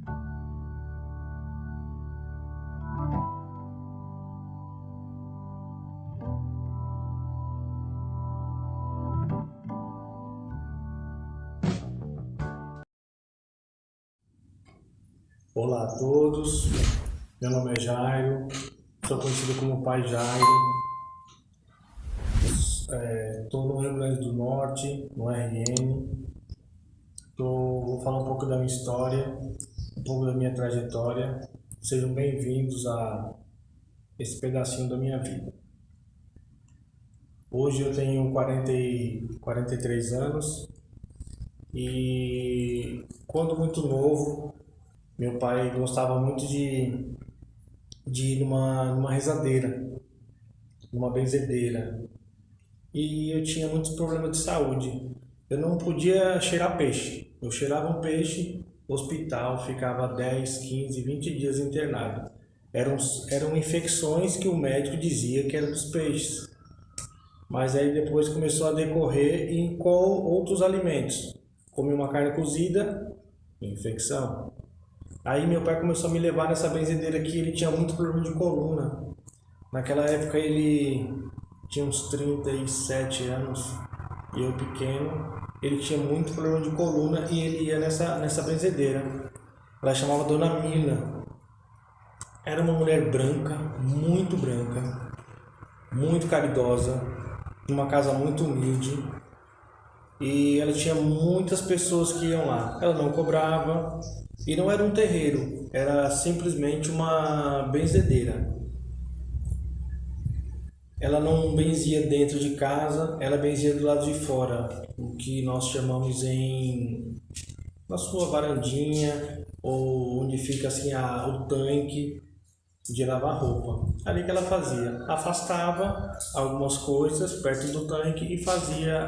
Olá a todos, meu nome é Jairo, sou conhecido como Pai Jairo, estou no Rio Grande do Norte, no RN. Vou falar um pouco da minha história, um pouco da minha trajetória. Sejam bem-vindos a esse pedacinho da minha vida. Hoje eu tenho 43 anos e quando muito novo, meu pai gostava muito de ir numa rezadeira, numa benzedeira. E eu tinha muitos problemas de saúde. Eu não podia cheirar peixe. Eu cheirava um peixe, hospital, ficava 10, 15, 20 dias internado. Eram infecções que o médico dizia que eram dos peixes. Mas aí depois começou a decorrer e com outros alimentos. Comi uma carne cozida, infecção. Aí meu pai começou a me levar nessa benzedeira aqui, ele tinha muito problema de coluna. Naquela época ele tinha uns 37 anos e eu pequeno. Ele tinha muito problema de coluna e ele ia nessa benzedeira. Ela chamava Dona Mina. Era uma mulher branca, muito caridosa, numa casa muito humilde. E ela tinha muitas pessoas que iam lá. Ela não cobrava e não era um terreiro, era simplesmente uma benzedeira. Ela não benzia dentro de casa, ela benzia do lado de fora, o que nós chamamos na sua varandinha, ou onde fica assim o tanque de lavar roupa. Ali que ela fazia, afastava algumas coisas perto do tanque e fazia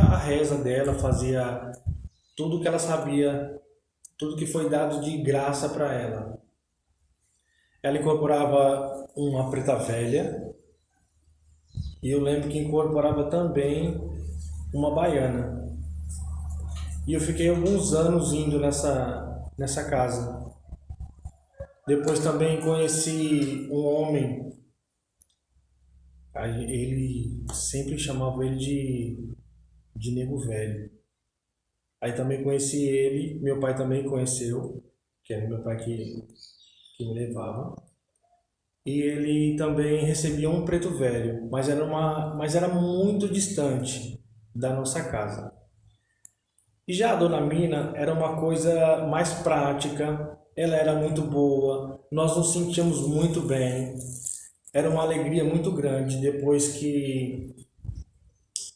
a reza dela, fazia tudo que ela sabia, tudo que foi dado de graça para ela. Ela incorporava uma preta velha e eu lembro que incorporava também uma baiana. E eu fiquei alguns anos indo nessa casa. Depois também conheci um homem, aí ele sempre chamava ele de nego velho. Aí também conheci ele, meu pai também conheceu, que era meu pai que me levava. E ele também recebia um preto velho, mas era muito distante da nossa casa. E já a Dona Mina era uma coisa mais prática, ela era muito boa, nós nos sentíamos muito bem, era uma alegria muito grande depois que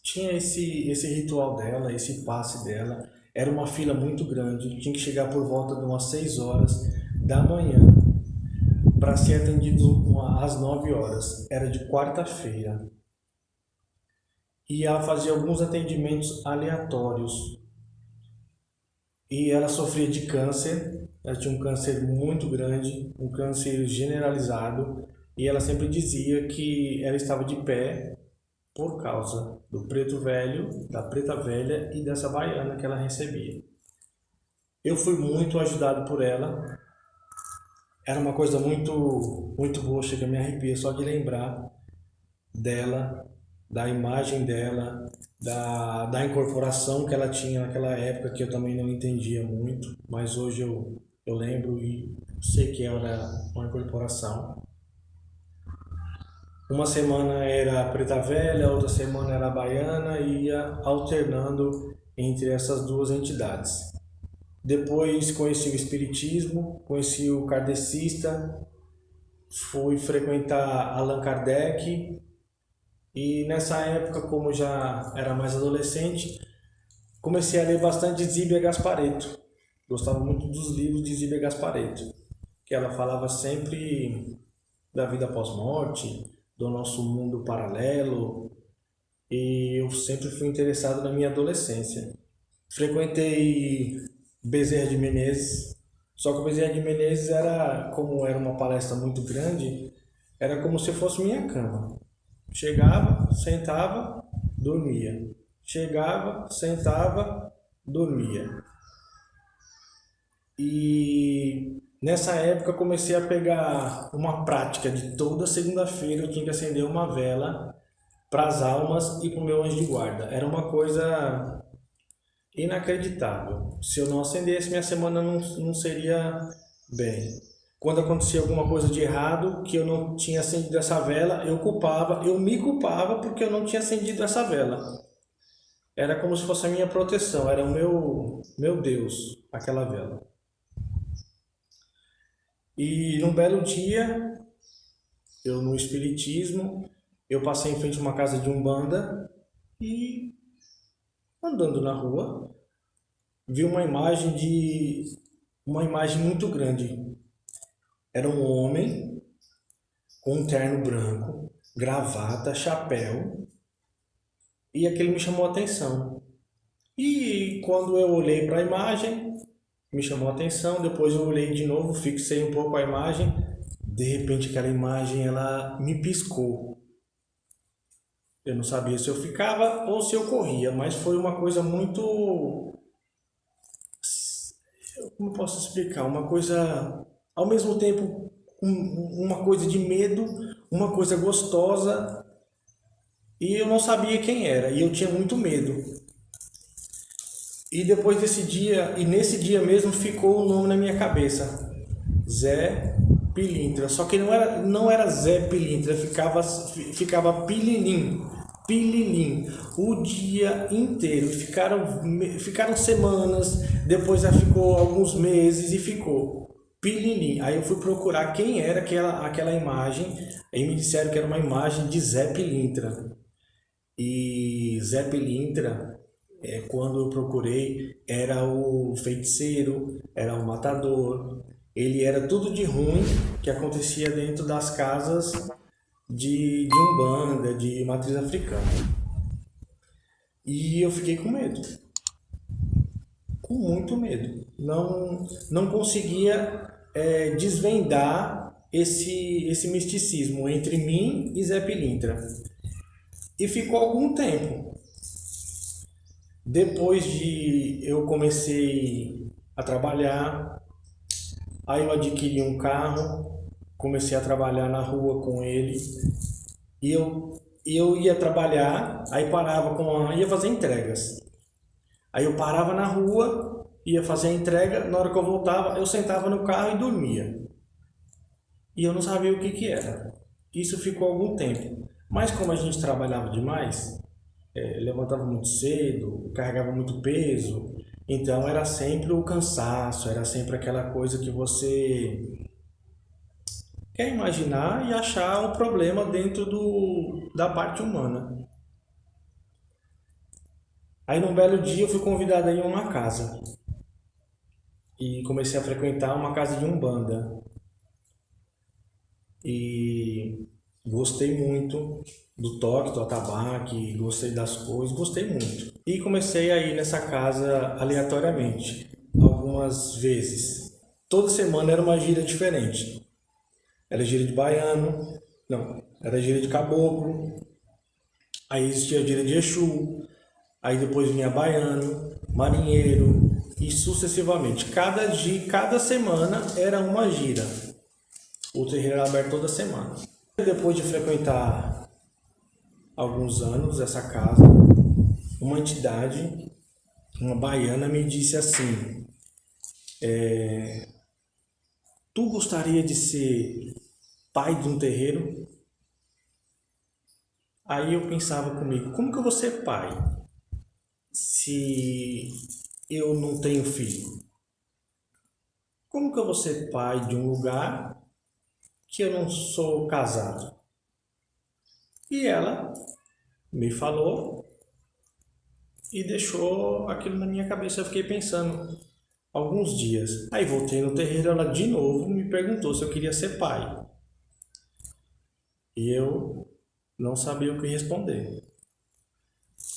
tinha esse ritual dela, esse passe dela. Era uma fila muito grande, tinha que chegar por volta de umas 6 horas da manhã para ser atendido às 9 horas. Era de quarta-feira. E ela fazia alguns atendimentos aleatórios. E ela sofria de câncer, ela tinha um câncer muito grande, um câncer generalizado. E ela sempre dizia que ela estava de pé por causa do preto velho, da preta velha e dessa baiana que ela recebia. Eu fui muito ajudado por ela. Era uma coisa muito boa, chega a me arrepiar só de lembrar dela, da imagem dela, da incorporação que ela tinha naquela época, que eu também não entendia muito, mas hoje eu lembro e sei que era uma incorporação. Uma semana era a preta velha, outra semana era a baiana e ia alternando entre essas duas entidades. Depois conheci o espiritismo, conheci o kardecista, fui frequentar Allan Kardec e nessa época, como já era mais adolescente, comecei a ler bastante de Zíbia Gasparetto. Gostava muito dos livros de Zíbia Gasparetto, que ela falava sempre da vida após morte, do nosso mundo paralelo, e eu sempre fui interessado na minha adolescência. Frequentei Bezerra de Menezes, só que o Bezerra de Menezes como era uma palestra muito grande, era como se fosse minha cama. Chegava, sentava, dormia. Chegava, sentava, dormia. E nessa época eu comecei a pegar uma prática de toda segunda-feira eu tinha que acender uma vela para as almas e para o meu anjo de guarda. Era uma coisa inacreditável. Se eu não acendesse, minha semana não seria bem. Quando acontecia alguma coisa de errado, que eu não tinha acendido essa vela, eu me culpava porque eu não tinha acendido essa vela. Era como se fosse a minha proteção, era o meu Deus, aquela vela. E num belo dia, eu no espiritismo, eu passei em frente a uma casa de umbanda e andando na rua, vi uma imagem muito grande. Era um homem com um terno branco, gravata, chapéu, e aquilo me chamou a atenção. E quando eu olhei para a imagem, me chamou a atenção, depois eu olhei de novo, fixei um pouco a imagem, de repente aquela imagem ela me piscou. Eu não sabia se eu ficava ou se eu corria, mas foi uma coisa muito, como eu posso explicar, uma coisa ao mesmo tempo uma coisa de medo, uma coisa gostosa, e eu não sabia quem era, e eu tinha muito medo. E depois desse dia, e nesse dia mesmo ficou o nome na minha cabeça, Zé Pilintra. Só que não era Zé Pilintra, ficava Pililim, Pililim, o dia inteiro. Ficaram semanas, depois já ficou alguns meses e ficou Pililim. Aí eu fui procurar quem era aquela imagem, aí me disseram que era uma imagem de Zé Pilintra. E Zé Pilintra, quando eu procurei, era o feiticeiro, era o matador. Ele era tudo de ruim que acontecia dentro das casas de Umbanda, de matriz africana. E eu fiquei com medo, com muito medo. Não conseguia desvendar esse misticismo entre mim e Zé Pilintra. E ficou algum tempo. Depois de eu comecei a trabalhar, aí eu adquiri um carro, comecei a trabalhar na rua com ele, e eu ia trabalhar, aí ia fazer entregas. Aí eu parava na rua, ia fazer a entrega, na hora que eu voltava, eu sentava no carro e dormia. E eu não sabia o que que era. Isso ficou algum tempo. Mas como a gente trabalhava demais, levantava muito cedo, carregava muito peso, então era sempre o cansaço, era sempre aquela coisa que você quer imaginar e achar um problema dentro da parte humana. Aí num belo dia eu fui convidado a ir a uma casa e comecei a frequentar uma casa de umbanda e gostei muito do toque, do atabaque, gostei das coisas, gostei muito. E comecei a ir nessa casa aleatoriamente, algumas vezes. Toda semana era uma gira diferente. Era gira de baiano, não, era gira de caboclo, aí existia a gira de Exu, aí depois vinha baiano, marinheiro e sucessivamente. Cada semana era uma gira. O terreiro era aberto toda semana. Depois de frequentar alguns anos essa casa, uma entidade, uma baiana, me disse assim: tu gostaria de ser pai de um terreiro? Aí eu pensava comigo, como que eu vou ser pai se eu não tenho filho? Como que eu vou ser pai de um lugar que eu não sou casado? E ela me falou e deixou aquilo na minha cabeça. Eu fiquei pensando alguns dias. Aí voltei no terreiro, ela de novo me perguntou se eu queria ser pai. E eu não sabia o que responder.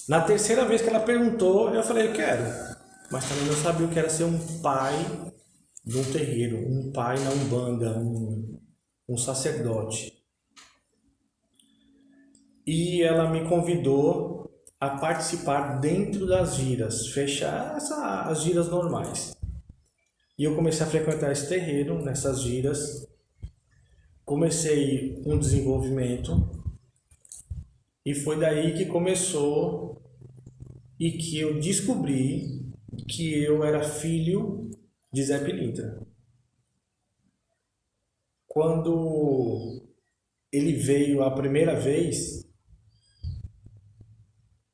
Na terceira vez que ela perguntou, eu falei, eu quero. Mas também não sabia o que era ser um pai de um terreiro, um pai na Umbanda, um sacerdote. E ela me convidou a participar dentro das giras, fechar as giras normais. E eu comecei a frequentar esse terreiro, nessas giras. Comecei um desenvolvimento e foi daí que começou e que eu descobri que eu era filho de Zé Pilintra. Quando ele veio a primeira vez,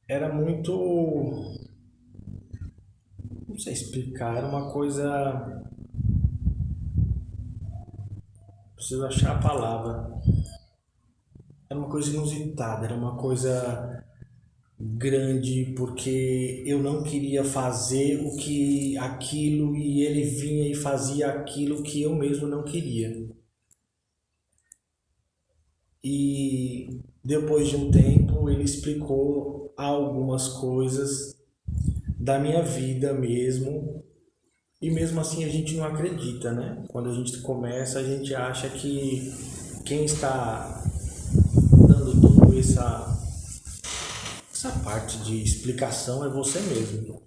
era muito, não sei explicar, era uma coisa, preciso achar a palavra. Era uma coisa inusitada, era uma coisa grande, porque eu não queria fazer o que aquilo e ele vinha e fazia aquilo que eu mesmo não queria. E depois de um tempo ele explicou algumas coisas da minha vida mesmo, e mesmo assim a gente não acredita, né? Quando a gente começa, a gente acha que quem está dando toda essa parte de explicação é você mesmo.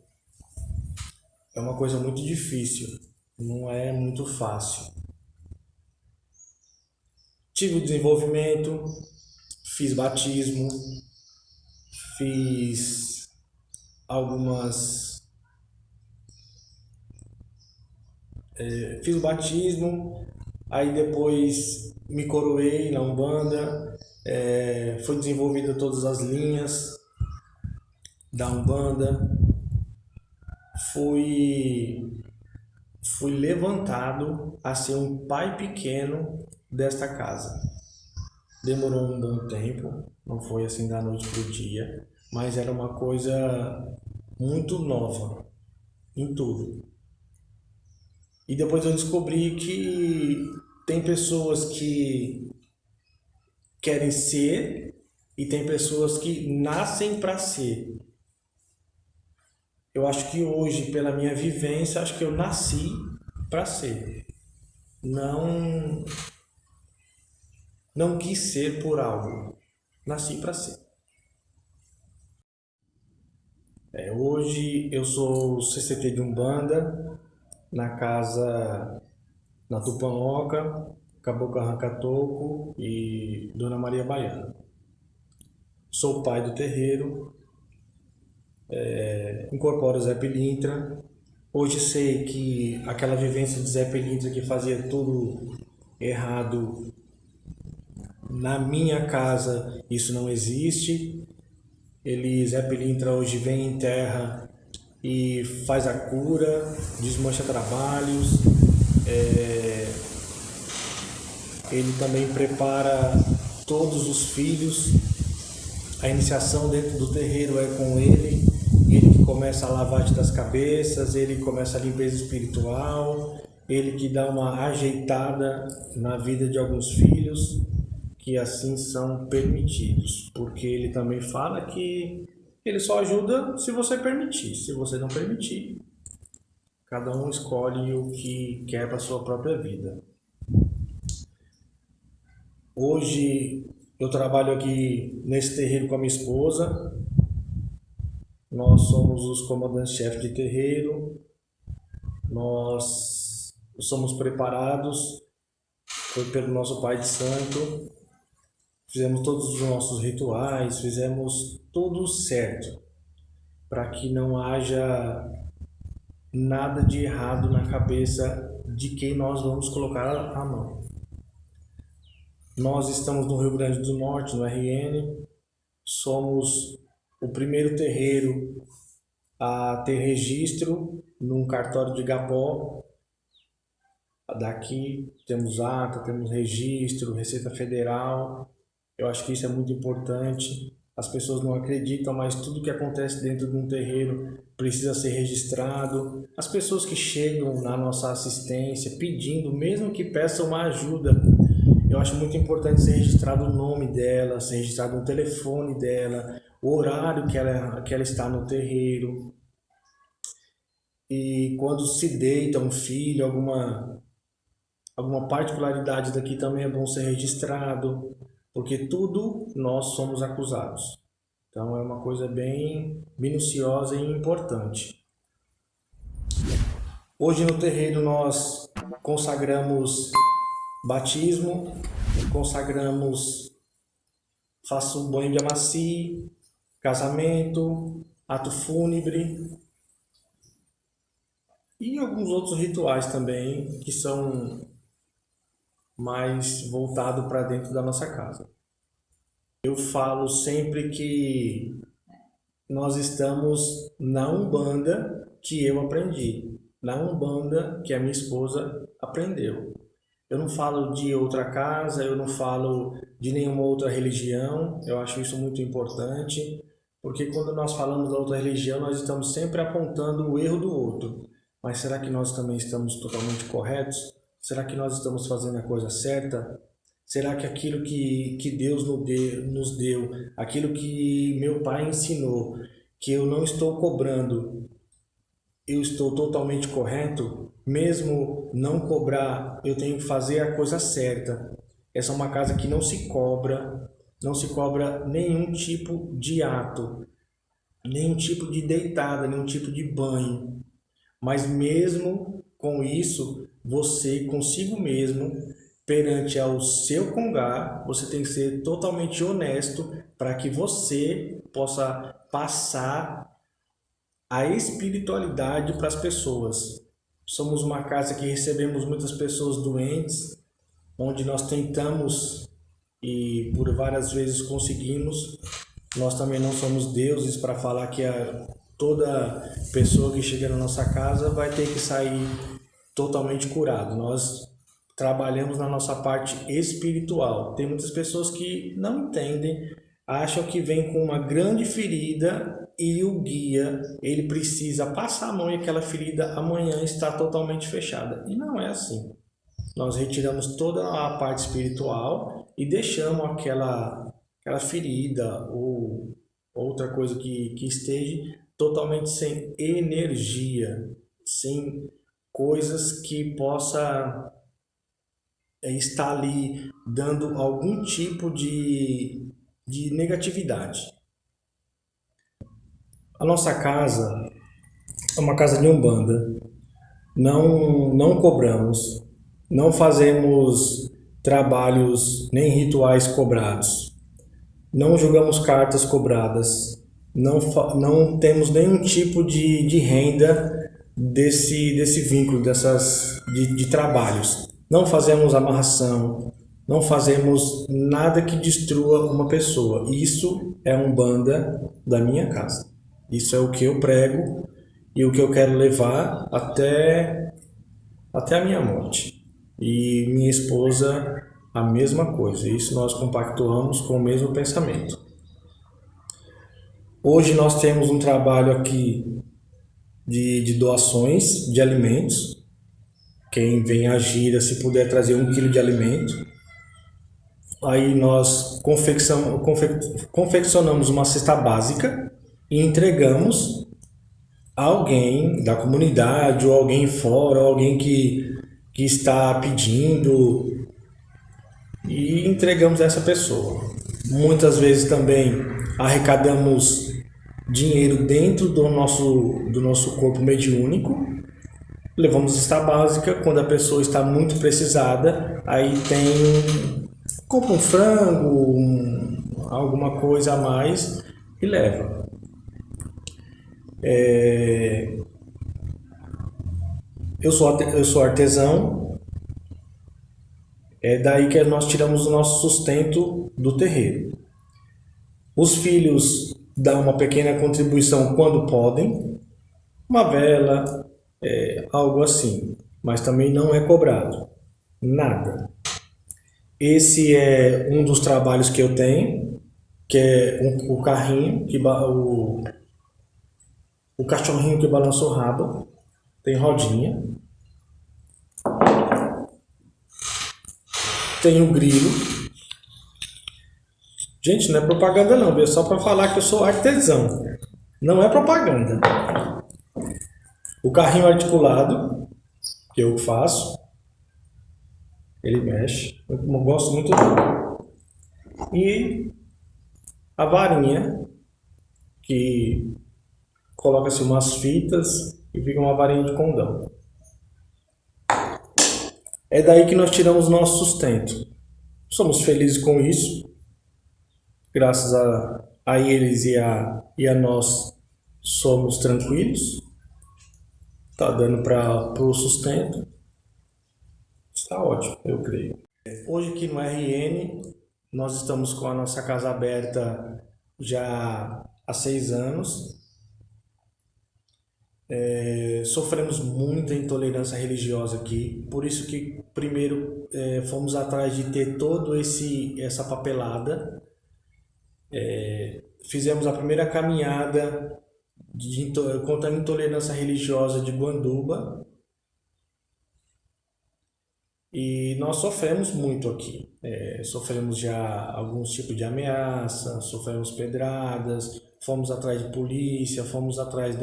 É uma coisa muito difícil, não é muito fácil. Tive o desenvolvimento, fiz batismo, fiz algumas. Fiz o batismo, aí depois me coroei na Umbanda, foi desenvolvida todas as linhas da Umbanda, fui, fui levantado a ser um pai pequeno desta casa. Demorou um bom tempo, não foi assim da noite para o dia, mas era uma coisa muito nova em tudo. E depois eu descobri que tem pessoas que querem ser e tem pessoas que nascem para ser. Eu acho que hoje, pela minha vivência, acho que eu nasci para ser. Não, não quis ser por algo. Nasci para ser. Hoje eu sou CCT de Umbanda, na casa na Tupanhoca, Caboclo Arrancatoco e Dona Maria Baiana. Sou pai do terreiro, incorporo Zé Pilintra. Hoje sei que aquela vivência de Zé Pilintra que fazia tudo errado na minha casa, isso não existe. Zé Pilintra hoje vem em terra e faz a cura, desmancha trabalhos, ele também prepara todos os filhos. A iniciação dentro do terreiro é com ele que começa a lavagem das cabeças, ele começa a limpeza espiritual, ele que dá uma ajeitada na vida de alguns filhos, que assim são permitidos, porque ele também fala que ele só ajuda se você permitir, se você não permitir, cada um escolhe o que quer para sua própria vida. Hoje eu trabalho aqui nesse terreiro com a minha esposa. Nós somos os comandantes-chefes de terreiro. Nós somos preparados, foi pelo nosso pai de santo. Fizemos todos os nossos rituais, fizemos tudo certo, para que não haja nada de errado na cabeça de quem nós vamos colocar a mão. Nós estamos no Rio Grande do Norte, no RN, somos o primeiro terreiro a ter registro num cartório de Igapó. Daqui temos ata, temos registro, Receita Federal. Eu acho que isso é muito importante. As pessoas não acreditam, mas tudo que acontece dentro de um terreiro precisa ser registrado. As pessoas que chegam na nossa assistência pedindo, mesmo que peçam uma ajuda, eu acho muito importante ser registrado o nome dela, ser registrado o telefone dela, o horário que ela está no terreiro. E quando se deita um filho, alguma particularidade daqui também é bom ser registrado, porque tudo nós somos acusados. Então é uma coisa bem minuciosa e importante. Hoje no terreiro nós consagramos batismo, consagramos, faço banho de amaci, casamento, ato fúnebre e alguns outros rituais também que são mais voltados para dentro da nossa casa. Eu falo sempre que nós estamos na Umbanda que eu aprendi, na Umbanda que a minha esposa aprendeu. Eu não falo de outra casa, eu não falo de nenhuma outra religião, eu acho isso muito importante, porque quando nós falamos da outra religião, nós estamos sempre apontando o erro do outro. Mas será que nós também estamos totalmente corretos? Será que nós estamos fazendo a coisa certa? Será que aquilo que Deus nos deu, aquilo que meu pai ensinou, que eu não estou cobrando, eu estou totalmente correto? Mesmo não cobrar, eu tenho que fazer a coisa certa. Essa é uma casa que não se cobra, não se cobra nenhum tipo de ato, nenhum tipo de deitada, nenhum tipo de banho. Mas mesmo com isso, você consigo mesmo, perante ao seu congá, você tem que ser totalmente honesto para que você possa passar a espiritualidade para as pessoas. Somos uma casa que recebemos muitas pessoas doentes, onde nós tentamos e por várias vezes conseguimos. Nós também não somos deuses para falar que toda pessoa que chega na nossa casa vai ter que sair totalmente curado. Nós trabalhamos na nossa parte espiritual. Tem muitas pessoas que não entendem, acham que vem com uma grande ferida e o guia, ele precisa passar a mão e aquela ferida amanhã está totalmente fechada. E não é assim. Nós retiramos toda a parte espiritual e deixamos aquela ferida ou outra coisa que esteja totalmente sem energia, sem coisas que possa estar ali dando algum tipo de negatividade. A nossa casa é uma casa de Umbanda. Não cobramos, não fazemos trabalhos nem rituais cobrados, não jogamos cartas cobradas, não temos nenhum tipo de renda desse vínculo, de trabalhos. Não fazemos amarração, não fazemos nada que destrua uma pessoa. Isso é Umbanda da minha casa. Isso é o que eu prego e o que eu quero levar até a minha morte. E minha esposa, a mesma coisa. Isso nós compactuamos com o mesmo pensamento. Hoje nós temos um trabalho aqui de doações de alimentos. Quem vem à gira, se puder trazer 1 quilo de alimento. Aí nós confeccionamos uma cesta básica e entregamos a alguém da comunidade, ou alguém fora, ou alguém que está pedindo, e entregamos a essa pessoa. Muitas vezes também arrecadamos dinheiro dentro do nosso corpo mediúnico, levamos cesta básica. Quando a pessoa está muito precisada, aí compra um frango, alguma coisa a mais e leva. Eu sou artesão, é daí que nós tiramos o nosso sustento do terreiro. Os filhos dão uma pequena contribuição quando podem, uma vela, algo assim, mas também não é cobrado, nada. Esse é um dos trabalhos que eu tenho, que é o carrinho, o cachorrinho que balança o rabo, tem rodinha, tem o grilo. Gente, não é propaganda não, é só para falar que eu sou artesão, não é propaganda. O carrinho articulado, que eu faço, ele mexe, eu gosto muito dele. E a varinha, que coloca-se umas fitas e fica uma varinha de condão. É daí que nós tiramos nosso sustento. Somos felizes com isso, graças a eles e a nós somos tranquilos, está dando para o sustento, está ótimo, eu creio. Hoje aqui no RN, nós estamos com a nossa casa aberta já há 6 anos. Sofremos muita intolerância religiosa aqui, por isso que primeiro fomos atrás de ter todo essa papelada. Fizemos a primeira caminhada contra a intolerância religiosa de Guanduba e nós sofremos muito aqui. Sofremos já alguns tipos de ameaça, sofremos pedradas, fomos atrás de polícia, fomos atrás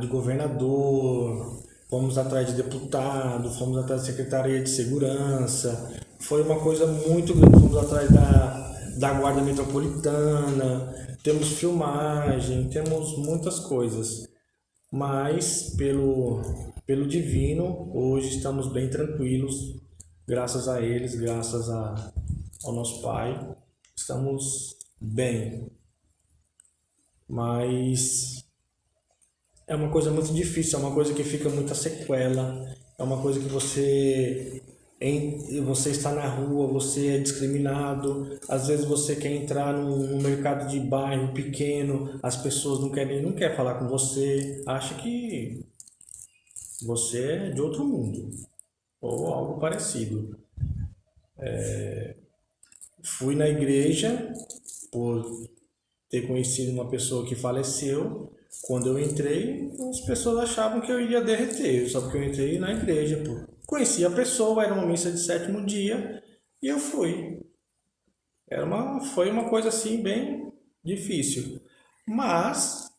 de governador, fomos atrás de deputado, fomos atrás da Secretaria de Segurança. Foi uma coisa muito grande. Fomos atrás da Guarda Metropolitana, temos filmagem, temos muitas coisas. Mas pelo divino, hoje estamos bem tranquilos, graças a eles, graças ao nosso Pai, estamos bem. Mas é uma coisa muito difícil, é uma coisa que fica muita sequela, é uma coisa que você está na rua, você é discriminado, às vezes você quer entrar num mercado de bairro pequeno, as pessoas não quer falar com você, acha que você é de outro mundo, ou algo parecido. Fui na igreja por ter conhecido uma pessoa que faleceu. Quando eu entrei, as pessoas achavam que eu iria derreter, só porque eu entrei na igreja, pô. Conheci a pessoa, era uma missa de sétimo dia e eu fui. Foi uma coisa assim bem difícil. Mas,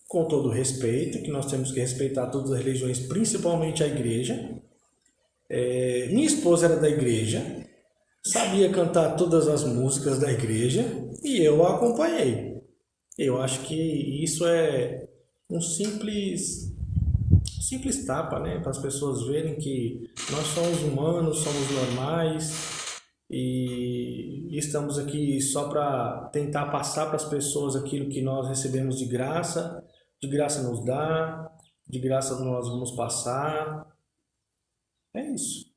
com todo o respeito, que nós temos que respeitar todas as religiões, principalmente a igreja. Minha esposa era da igreja, sabia cantar todas as músicas da igreja e eu a acompanhei. Eu acho que isso é um simples tapa, né, para as pessoas verem que nós somos humanos, somos normais e estamos aqui só para tentar passar para as pessoas aquilo que nós recebemos de graça nos dá, de graça nós vamos passar. É isso.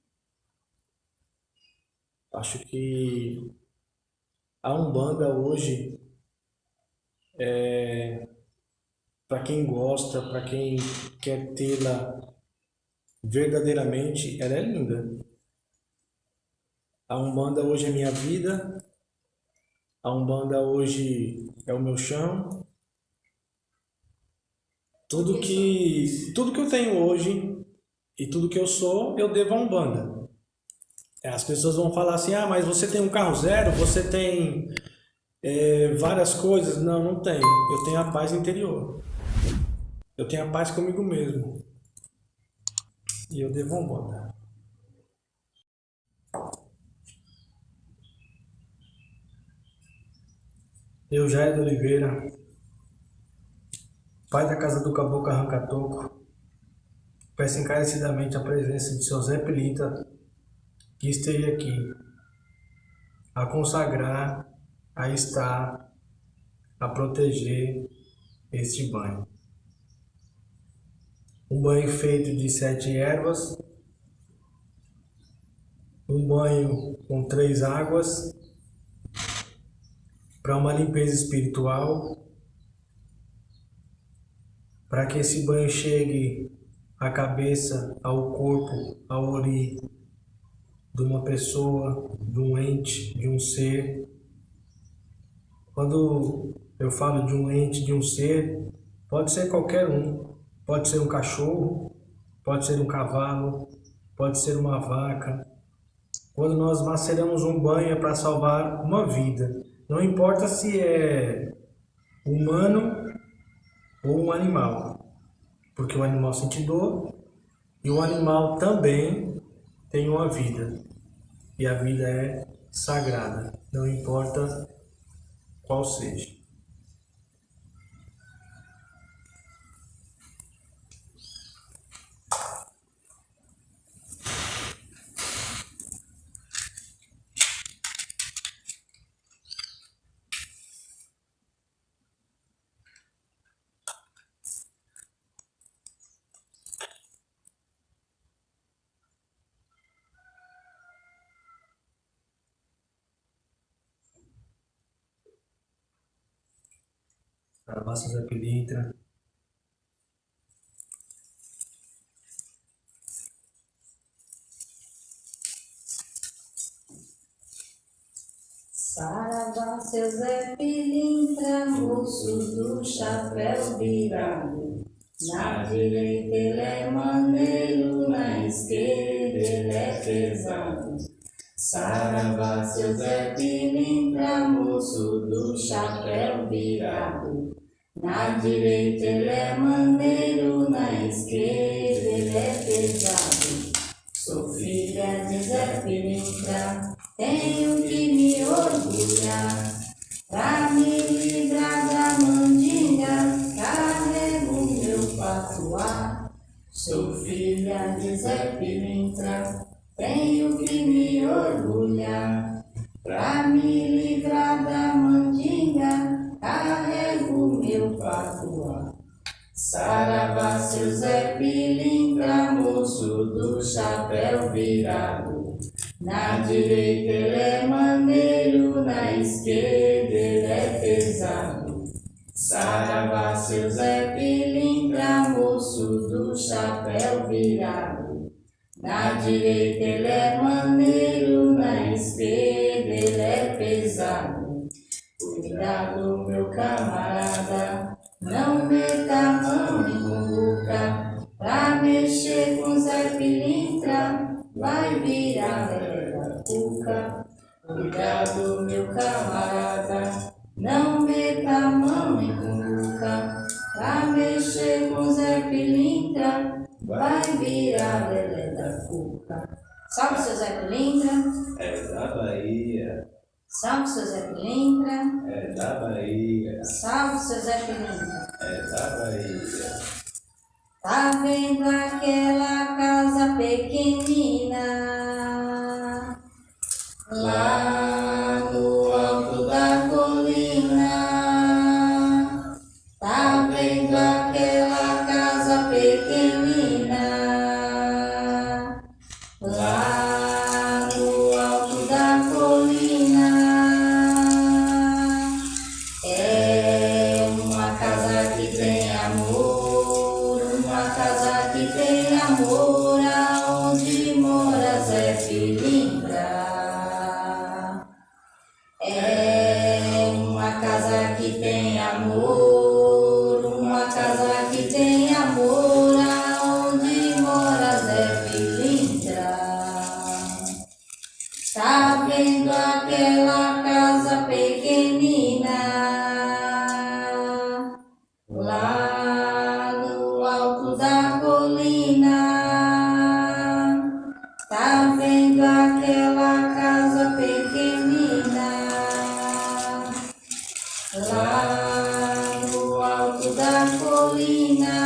Acho que a Umbanda hoje, para quem gosta, para quem quer tê-la verdadeiramente, ela é linda. A Umbanda hoje é minha vida, a Umbanda hoje é o meu chão. Tudo que eu tenho hoje e tudo que eu sou, eu devo à Umbanda. As pessoas vão falar assim, ah, mas você tem um carro zero, você tem várias coisas. Não, não tenho. Eu tenho a paz interior. Eu tenho a paz comigo mesmo. E eu devo à Umbanda. Eu, Jair de Oliveira, pai da casa do Caboclo Arranca-Toco, peço encarecidamente a presença de seu Zé Pelita, que esteja aqui, a consagrar, a estar, a proteger este banho. Um banho feito de 7 ervas, um banho com 3 águas, para uma limpeza espiritual, para que esse banho chegue à cabeça, ao corpo, ao ori de uma pessoa, de um ente, de um ser. Quando eu falo de um ente, de um ser, pode ser qualquer um. Pode ser um cachorro, pode ser um cavalo, pode ser uma vaca. Quando nós maceramos um banho é para salvar uma vida. Não importa se é humano ou um animal, porque o animal sente dor e o animal também tem uma vida. E a vida é sagrada, não importa qual seja. Saravá, seu Zé Pilintra. Saravá, seu Zé Pilintra, moço do chapéu virado. Na direita ele é maneiro, na esquerda ele é pesado. Saravá, seu Zé Pilintra, moço do chapéu virado. Na direita ele é maneiro, na esquerda ele é pesado. Sou filha de Zé Pilintra, tenho que me orgulhar. Pra me livrar da mandinga, carrego meu patuá. Sou filha de Zé Pilintra, tenho que me orgulhar. Pra me livrar da mandinga, carrego meu patuá. Saravá, seu Zé Pilintra, moço do chapéu virado. Na direita ele é maneiro, na esquerda ele é pesado. Saravá, seu Zé Pilintra, moço do chapéu virado. Na direita ele é maneiro, na esquerda ele é pesado. Cuidado, meu camarada, não meta a mão em cumbuca. Pra mexer com Zé Pilintra, vai virar lelé da cuca. Cuidado, meu camarada, não meta a mão em cumbuca. Pra mexer com Zé Pilintra, vai virar lelé da cuca. Salve, seu Zé Pilintra. É da Bahia. Salve, seu Zé Pilintra. É da Bahia. Salve, seu Zé Pilintra. É da Bahia. Tá vendo aquela casa pequenina lá no alto da colina? Tá vendo aquela casa pequenina lá no alto da colina? É uma casa que tem amor, uma casa que tem amor, aonde mora Zé Pilintra. É uma casa que tem amor, uma casa que tem amor, aonde mora Zé Pilintra. Tá vendo aquela casa pequenina lá no alto da colina? Tá vendo aquela casa pequenina lá no alto da colina?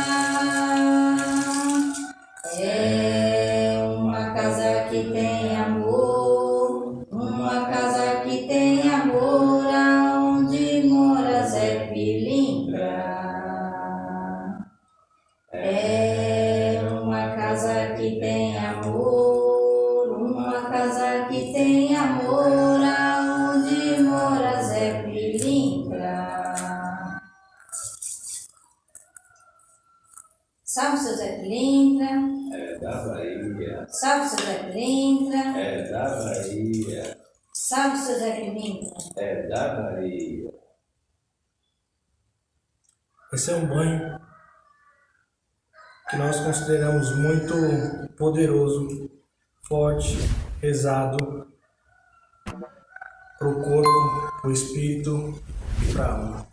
É uma casa que tem amor, uma casa que tem amor, aonde mora Zé Pilintra. É uma casa que tem amor, uma casa que tem amor, aonde mora Zé Pilintra. Salve, seu Zé Pilintra. É da Bahia. Salve, seu Zé Pilintra. É da Bahia. Salve, seu Zé Pilintra. É da Bahia. Esse é um banho que nós consideramos muito poderoso, forte, pesado para o corpo, para o espírito e para a alma.